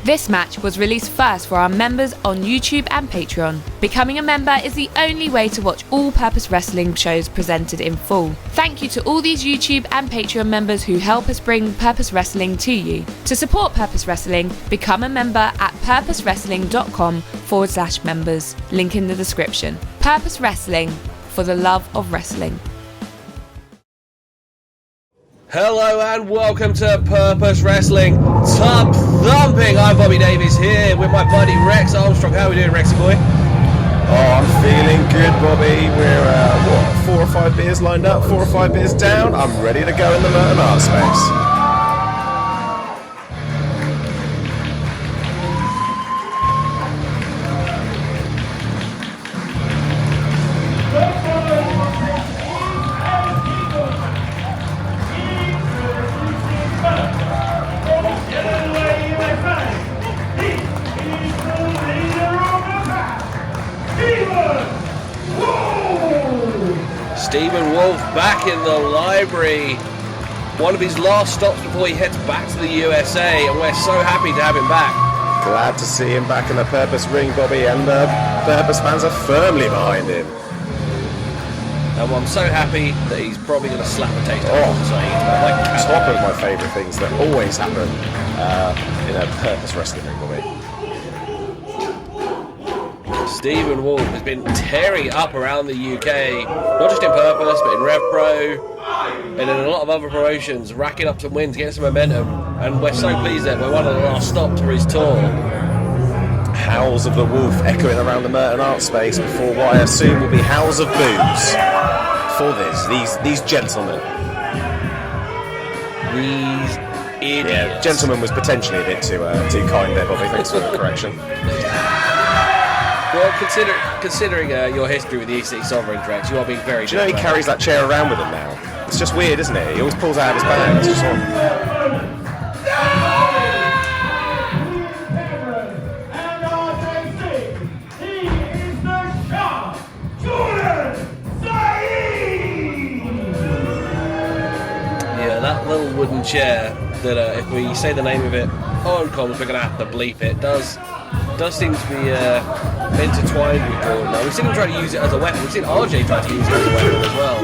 This match was released first for our members on YouTube and Patreon. Becoming a member is the only way to watch all Purpose Wrestling shows presented in full. Thank you to all these YouTube and Patreon members who help us bring Purpose Wrestling to you. To support Purpose Wrestling, become a member at purposewrestling.com/members. Link in the description. Purpose Wrestling, for the love of wrestling. Hello and welcome to Purpose Wrestling Tubthumping. I'm Bobby Davies here with my buddy Rex Armstrong. How are we doing, Rexy boy? Oh, I'm feeling good, Bobby. We're, 4 or 5 beers lined up, 4 or 5 beers down. I'm ready to go in the Merton art space. Stephen Wolf back in the library. One of his last stops before he heads back to the USA, and we're so happy to have him back. Glad to see him back in the Purpose ring, Bobby, and the Purpose fans are firmly behind him. And I'm so happy that he's probably going to slap the taste out of Saeed. Top of my favourite things that always happen in a Purpose wrestling ring, Bobby. Stephen Wolf has been tearing it up around the UK, not just in Purpose, but in RevPro, and in a lot of other promotions, racking up some wins, getting some momentum, and we're so pleased that we're one of the last stops for his tour. Howls of the Wolf echoing around the Merton art space before what I assume will be howls of boos for these gentlemen. These idiots. Yeah, gentleman was potentially a bit too kind there, Bobby. Thanks for the correction. Well, considering your history with the EC Sovereign Rex, you are being very. Do you know he carries that chair around with him now? It's just weird, isn't it? He always pulls it out of his bag. It's just on. Yeah, that little wooden chair that if we say the name of it on comms, we're going to have to bleep it. Does seem to be intertwined with Jordan. Now, we've seen him try to use it as a weapon. We've seen RJ try to use it as a weapon as well.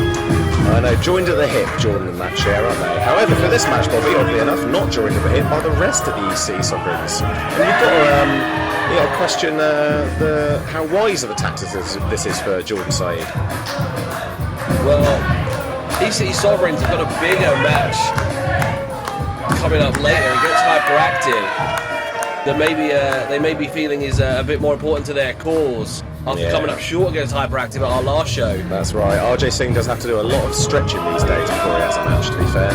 I know, joined at the hip, Jordan and that chair, aren't they? However, for this match, Bobby, oddly enough, not joined at the hip by the rest of the EC Sovereigns. And you've got to question how wise of a tactic this is for Jordan Saeed. Well, EC Sovereigns have got a bigger match coming up later against Hyperactive that maybe they may be feeling is a bit more important to their cause after coming up short against Hyperactive at our last show. That's right. RJ Singh does have to do a lot of stretching these days before he has a match, to be fair.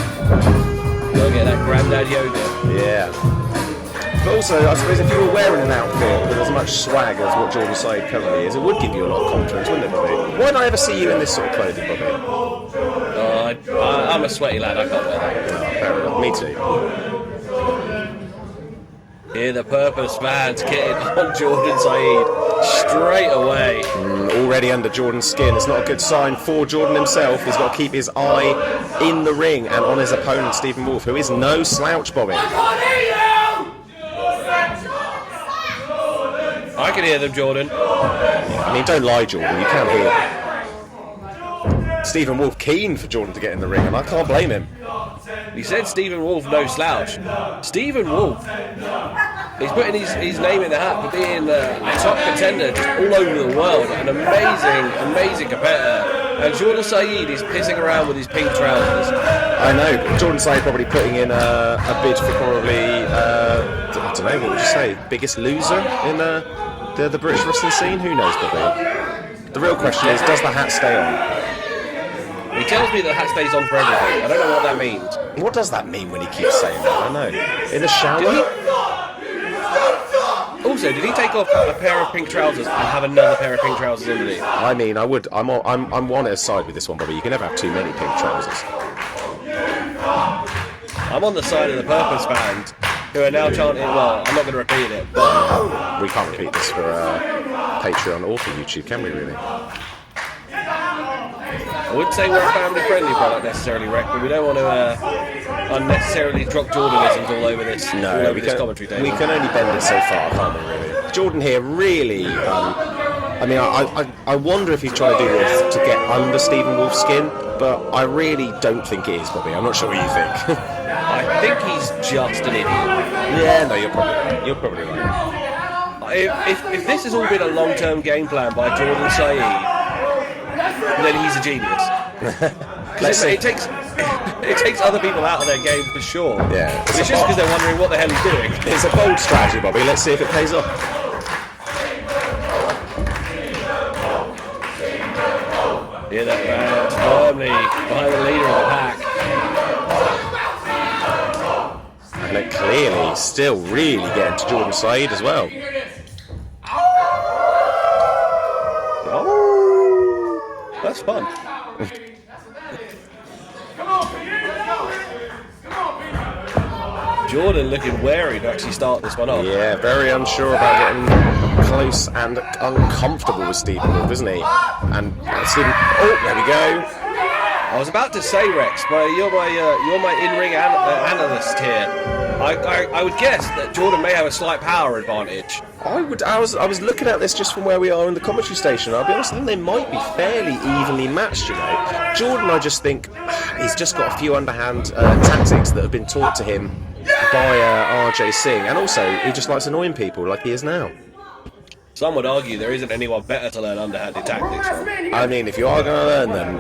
Go get that granddad yoga. Yeah. But also, I suppose if you were wearing an outfit with as much swag as what Jordan Saeed currently is, it would give you a lot of confidence, wouldn't it, Bobby? Why don't I ever see you in this sort of clothing, Bobby? I'm a sweaty lad, I can't wear that. Oh, fair enough. Me too. Here the Purpose fans getting on Jordan Saeed straight away. Already under Jordan's skin. It's not a good sign for Jordan himself. He's got to keep his eye in the ring and on his opponent, Stephen Wolf, who is no slouch, Bobby. I can hear them, Jordan. I mean, don't lie, Jordan. You can't hear them. Stephen Wolf keen for Jordan to get in the ring, and I can't blame him. He said Stephen Wolf, no slouch. Stephen Wolf, he's putting his name in the hat for being a top contender just all over the world. An amazing competitor. And Jordan Saeed is pissing around with his pink trousers. I know. Jordan Saeed probably putting in a bid for probably, I don't know, what would you say, biggest loser in the British wrestling scene? Who knows, Bobby? The real question is, does the hat stay on? He tells me the hat stays on for everything. I don't know what that means. What does that mean when he keeps saying that? I don't know. In the shower? Also, did he take off a pair of pink trousers and have another pair of pink trousers underneath? I mean, I would. I'm one at a side with this one, Bobby. You can never have too many pink trousers. I'm on the side of the Purpose fans who are now chanting, well, I'm not going to repeat it, but... We can't repeat this for Patreon or for YouTube, can we, really? I wouldn't say we're a family-friendly product necessarily, Rick, but we don't want to unnecessarily drop Jordanisms all over this. No, this commentary table. we can only bend it so far, can't we? Really, Jordan here really. I mean, I wonder if he's trying to do this to get under Stephen Wolf's skin, but I really don't think it is, Bobby. I'm not sure what you think. I think he's just an idiot. Yeah, no, you're probably right. If this has all been a long-term game plan by Jordan Saeed, then he's a genius. It takes other people out of their game for sure. Yeah, it's just because they're wondering what the hell he's doing. It's a bold strategy, Bobby. Let's see if it pays off. Hear that band firmly behind the leader of the pack. And they're clearly still really getting to Jordan Saeed as well. Oh, that's fun. Jordan looking wary to actually start this one off. Yeah, very unsure about getting close and uncomfortable with Stephen Wolf, isn't he? And Stephen, oh, there we go. I was about to say, Rex, you're my in-ring analyst here. I would guess that Jordan may have a slight power advantage. I was looking at this just from where we are in the commentary station. I'll be honest, I think they might be fairly evenly matched, you know. Jordan, I just think he's just got a few underhand tactics that have been taught to him by RJ Singh, and also he just likes annoying people like he is now. Some would argue there isn't anyone better to learn underhanded tactics from. I mean, if you are going to learn them,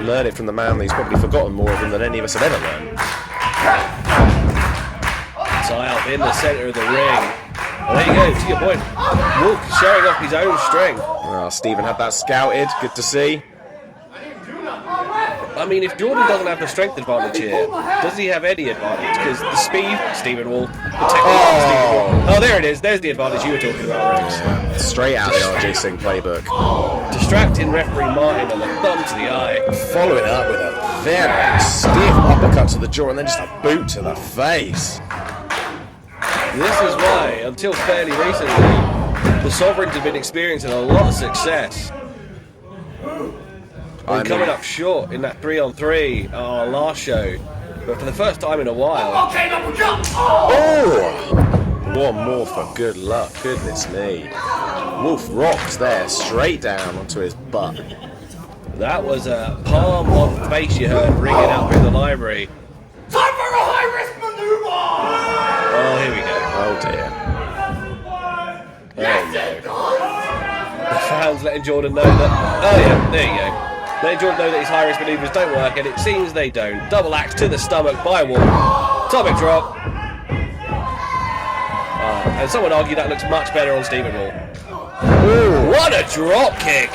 learn it from the man who's probably forgotten more of them than any of us have ever learned. Tie up in the centre of the ring. Well, there you go, to your point. Wolf showing off his own strength. Well, Stephen had that scouted, good to see. I mean, if Jordan doesn't have the strength advantage here, does he have any advantage? Because the speed, Stephen Wolf, the technique, Stephen Wolf. Oh, there it is. There's the advantage you were talking about, Rex. Yeah, straight out of the RJ Singh playbook. Distracting referee Martin on the thumb to the eye. Following it up with a very stiff uppercut to the jaw and then just a boot to the face. This is why, until fairly recently, the Sovereigns have been experiencing a lot of success. Coming up short in that 3-on-3 our last show, but for the first time in a while. Oh! One more for good luck, goodness me. Wolf rocks there, straight down onto his butt. That was a palm on face you heard ringing out through the library. Time for a high-risk maneuver! Oh, here we go. Oh dear. Oh no. The fans letting Jordan know that. Oh yeah, there you go. Letting Jordan know that his high-risk manoeuvres don't work, and it seems they don't. Double axe to the stomach by Wolf. Atomic drop. And someone argued that looks much better on Stephen Wolf. Ooh, what a drop kick!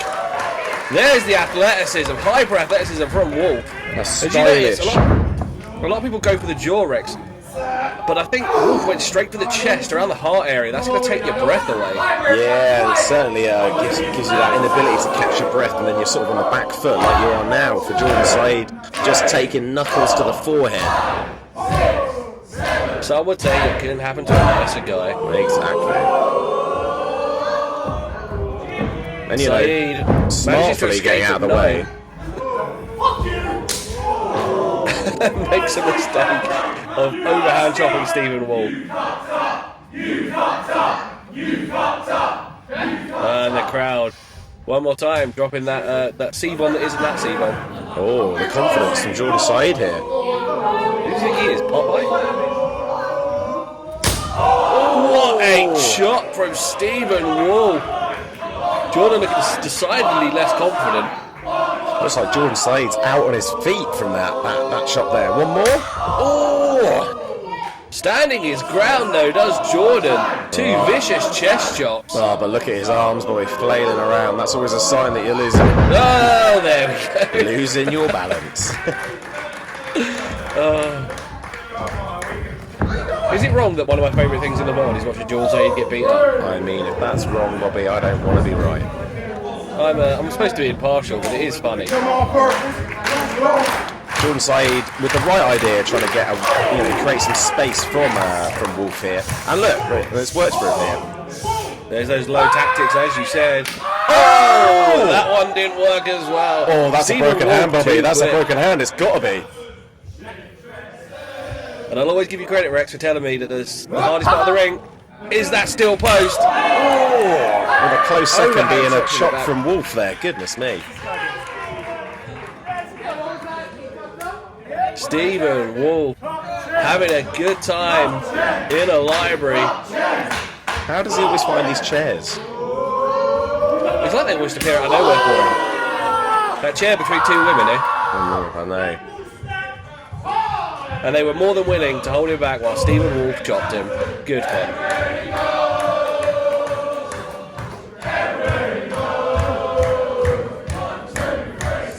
There's the athleticism, hyper athleticism from Wolf. That's stylish. A lot of people go for the jaw, Rex. But I think Wolf went straight for the chest, around the heart area. That's going to take your breath away. Yeah, it certainly gives you that inability to catch your breath, and then you're sort of on the back foot like you are now for Jordan Saeed, just taking knuckles to the forehead. Some would say it couldn't happen to a nicer guy. Exactly. And you know, smartly getting out of the way. Makes a mistake of overhand chopping Stephen Wolf. And the crowd, one more time, dropping that C-bomb that isn't that C-bomb. Oh, the confidence from Jordan Saeed here. Who do you think he is, Popeye? What a shot from Stephen Wolf. Jordan looks decidedly less confident. Looks like Jordan Saeed's out on his feet from that shot there. One more. Oh! Standing his ground though does Jordan. Two vicious chest chops. Oh, but look at his arms, boy, flailing around. That's always a sign that you're losing. Oh, there we go. Losing your balance. Is it wrong that one of my favourite things in the world is watching Jordan Saeed get beat up? I mean, if that's wrong, Bobby, I don't want to be right. I'm supposed to be impartial, but it is funny. Jordan Saeed, with the right idea, trying to get create some space from Wolf here, and look, it's worked for him here. There's those low tactics, as you said. Oh, that one didn't work as well. Oh, that's a broken hand, Bobby. That's a broken hand. It's got to be. And I'll always give you credit, Rex, for telling me that the hardest part of the ring is that steel post. Oh, with a close second being a chop from Wolf there. Goodness me. Stephen Wolf having a good time in a library. How does he always find these chairs? It's like they always appear out of nowhere for him. That chair between two women, eh? I know. And they were more than willing to hold him back while Stephen Wolf chopped him. Good for him.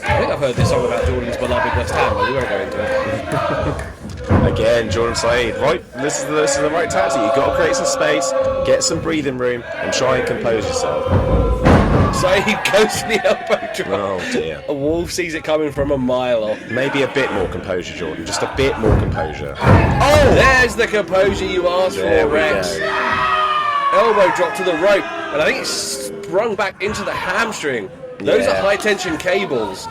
I think I've heard this song about Jordan's beloved West Ham, but we won't go into it. Again, Jordan Saeed. Right, this is the right tactic. You've got to create some space, get some breathing room, and try and compose yourself. Saeed goes to the elbow drop. Oh dear. A Wolf sees it coming from a mile off. Maybe a bit more composure, Jordan. Just a bit more composure. Oh! There's the composure you asked There for, we Rex. go. Elbow drop to the rope, and I think it's sprung back into the hamstring. Those are high tension cables.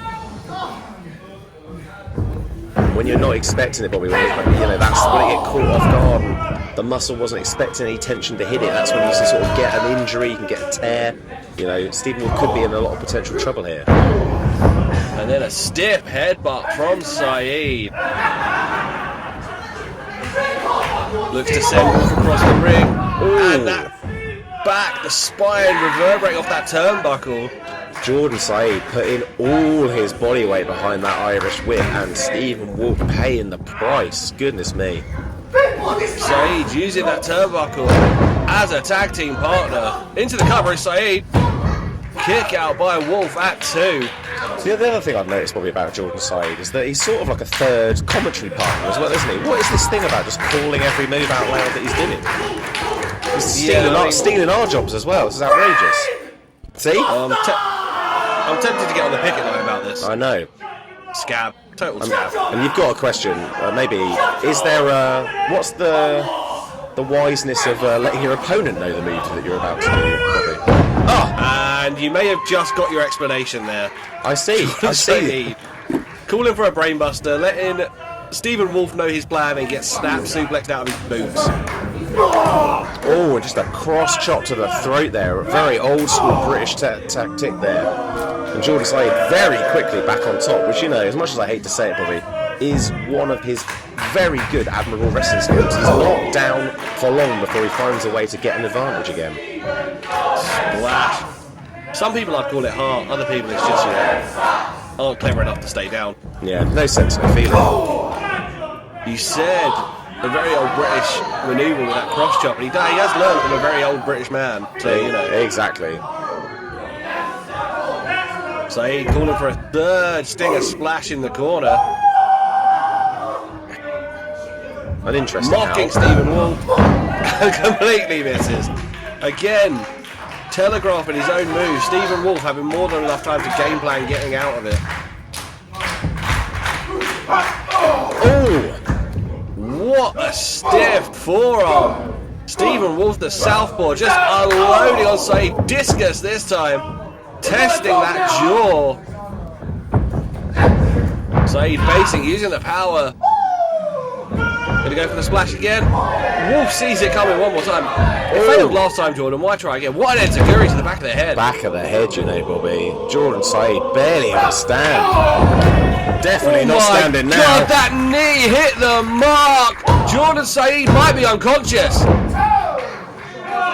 When you're not expecting it, Bobby, that's when you get caught off guard and the muscle wasn't expecting any tension to hit it. That's when you can sort of get an injury, you can get a tear. You know, Stephen Wolf could be in a lot of potential trouble here. And then a stiff headbutt from Saeed. Looks to send Wolf across the ring. Ooh. And that back, the spine reverberating off that turnbuckle. Jordan Saeed putting all his body weight behind that Irish whip, and Stephen Wolf paying the price. Goodness me. Saeed using that turnbuckle as a tag team partner. Into the cover is Saeed. Kick out by Wolf at 2. The other thing I've noticed probably about Jordan Saeed is that he's sort of like a third commentary partner as well, isn't he? What is this thing about just calling every move out loud that he's doing? He's stealing our jobs as well. This is outrageous. See? I'm tempted to get on the picket line about this. I know. Scab. Total scab. And you've got a question, maybe, is there what's the wiseness of letting your opponent know the move that you're about to do, Bobby? Oh! And you may have just got your explanation there. I see. Calling for a brainbuster, letting Stephen Wolf know his plan and get snap suplexed out of his boots. Oh, and just a cross chop to the throat there. A very old school British tactic there. And Jordan Saeed very quickly back on top, which, you know, as much as I hate to say it, Bobby, is one of his very good admirable wrestling skills. He's not down for long before he finds a way to get an advantage again. Splash. Some people I'd call it heart, other people it's just, you know, aren't clever enough to stay down. Yeah, no sense of feeling. You said a very old British manoeuvre with that cross chop, and he has learned from a very old British man. So, you know. Exactly. Saeed calling for a third stinger splash in the corner. An interesting mocking Stephen Wolf. Completely misses. Again, telegraphing his own move. Stephen Wolf having more than enough time to game plan getting out of it. Oh! What a stiff forearm. Stephen Wolf, the southpaw, just unloading on Saeed. Discus this time. Testing that jaw. Saeed facing, using the power. Gonna go for the splash again. Wolf sees it coming one more time. It failed last time, Jordan. Why try again? What an enziguri to the back of the head. Back of the head, you know, Bobby. Jordan Saeed barely able to stand. Definitely not standing now. God, that knee hit the mark. Jordan Saeed might be unconscious.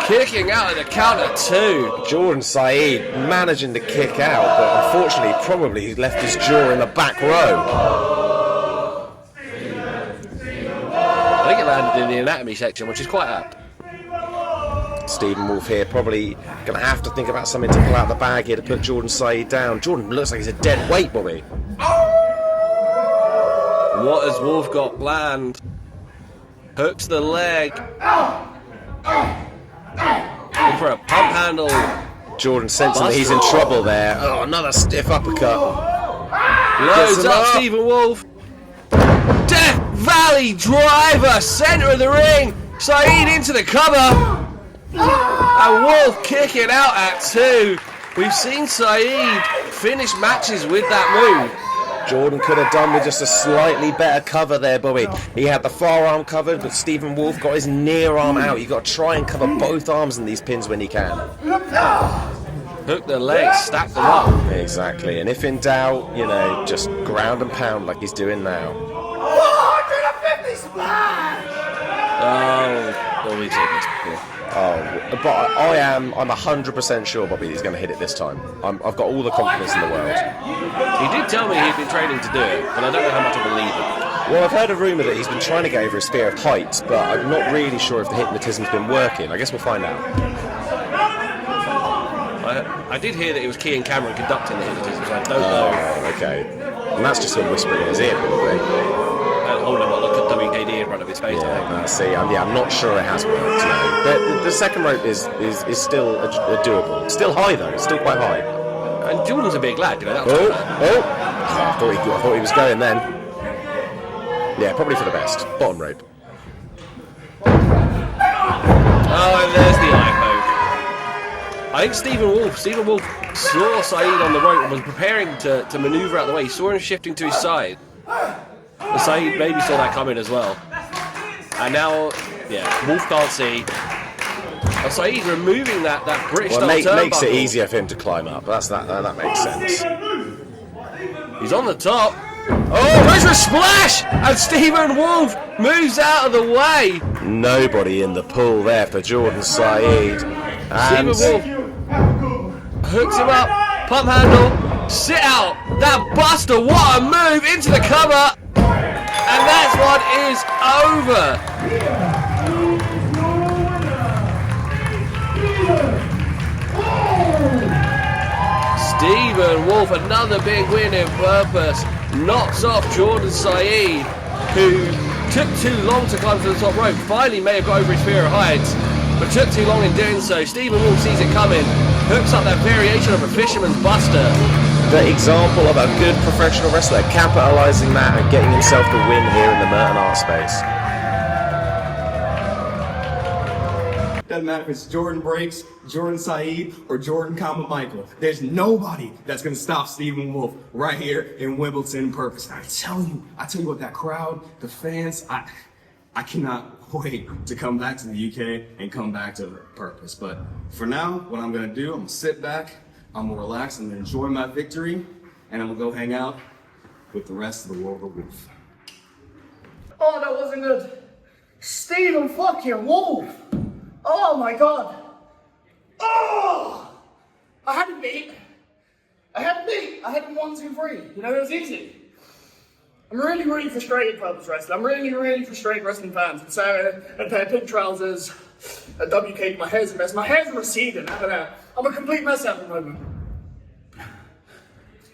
Kicking out at the count of 2. Jordan Saeed managing to kick out, but unfortunately probably left his jaw in the back row. I think it landed in the anatomy section, which is quite apt. Stephen Wolf here probably going to have to think about something to pull out the bag here to put Jordan Saeed down. Jordan looks like he's a dead weight, Bobby. What has Wolf got planned? Hooks the leg. Looking for a pump handle. Jordan sensing that he's in trouble there. Oh, another stiff uppercut. Loads up Stephen Wolf. Death Valley driver, centre of the ring. Saeed into the cover. And Wolf kicking out at 2. We've seen Saeed finish matches with that move. Jordan could have done with just a slightly better cover there, Bobby. He had the far arm covered, but Stephen Wolf got his near arm out. You've got to try and cover both arms in these pins when you can. Hook the legs, stack them up. Exactly, and if in doubt, you know, just ground and pound like he's doing now. 150 splash! Oh, we've seen this before. Oh, but I'm 100% sure, Bobby, he's going to hit it this time. I've got all the confidence in the world. He did tell me he'd been training to do it, but I don't know how much I believe it. Well, I've heard a rumour that he's been trying to get over his fear of heights, but I'm not really sure if the hypnotism's been working. I guess we'll find out. I did hear that it was Kian and Camron conducting the hypnotism, so I don't know. Oh, okay. And that's just him whispering in his ear, probably. And holding him like a WKD in front of his face, I think. See, I'm not sure it has worked. No. The second rope is still a doable. Still high, though. Still quite high. And Jordan's a big lad, you know. That was I thought he was going then. Yeah, probably for the best. Bottom rope. Oh, and there's the eye poke. I think Stephen Wolf saw Saeed on the rope and was preparing to manoeuvre out the way. He saw him shifting to his side. And Saeed maybe saw that coming as well. And now, yeah, Wolf can't see. And Saeed removing that British style turnbuckle. Makes it easier for him to climb up. That makes sense. He's on the top. Oh, goes for a splash! And Stephen Wolf moves out of the way. Nobody in the pool there for Jordan Saeed. And Stephen Wolf hooks him up, pump handle, sit out. That buster, what a move into the cover. And that one is over. Stephen Wolf, another big win in purpose, knocks off Jordan Saeed, who took too long to climb to the top rope. Finally may have got over his fear of heights, but took too long in doing so. Stephen Wolf sees it coming, hooks up that variation of a fisherman's buster. The example of a good professional wrestler capitalising that and getting himself the win here in the Merton art space. Doesn't matter if it's Jordan Breaks, Jordan Saeed, or Jordan Michael. There's nobody that's going to stop Stephen Wolf right here in Wimbledon purpose. I tell you what, that crowd, the fans, I cannot wait to come back to the UK and come back to purpose. But for now, what I'm going to do, I'm going to sit back, I'm going to relax, I'm going to enjoy my victory, and I'm going to go hang out with the rest of the World of Wolf. Oh, that wasn't good. Stephen fucking Wolf. Oh my god. Oh! I had him beat. I had him 1, 2, 3. You know, it was easy. I'm really, really frustrated, Purpose Wrestling. I'm really, really frustrated wrestling fans. I'm saying a pair of pink trousers, a WK, my hair's a mess. My hair's receding, I don't know. I'm a complete mess at the moment.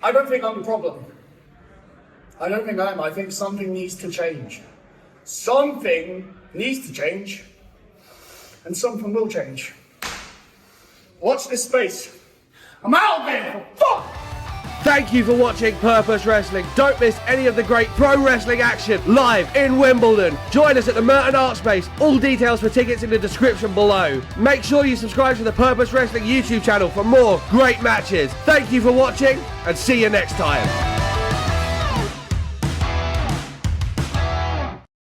I don't think I'm the problem. I don't think I am. I think something needs to change. Something needs to change. And something will change. Watch this space. I'm out there! Fuck! Thank you for watching Purpose Wrestling. Don't miss any of the great pro wrestling action live in Wimbledon. Join us at the Merton Art Space. All details for tickets in the description below. Make sure you subscribe to the Purpose Wrestling YouTube channel for more great matches. Thank you for watching and see you next time.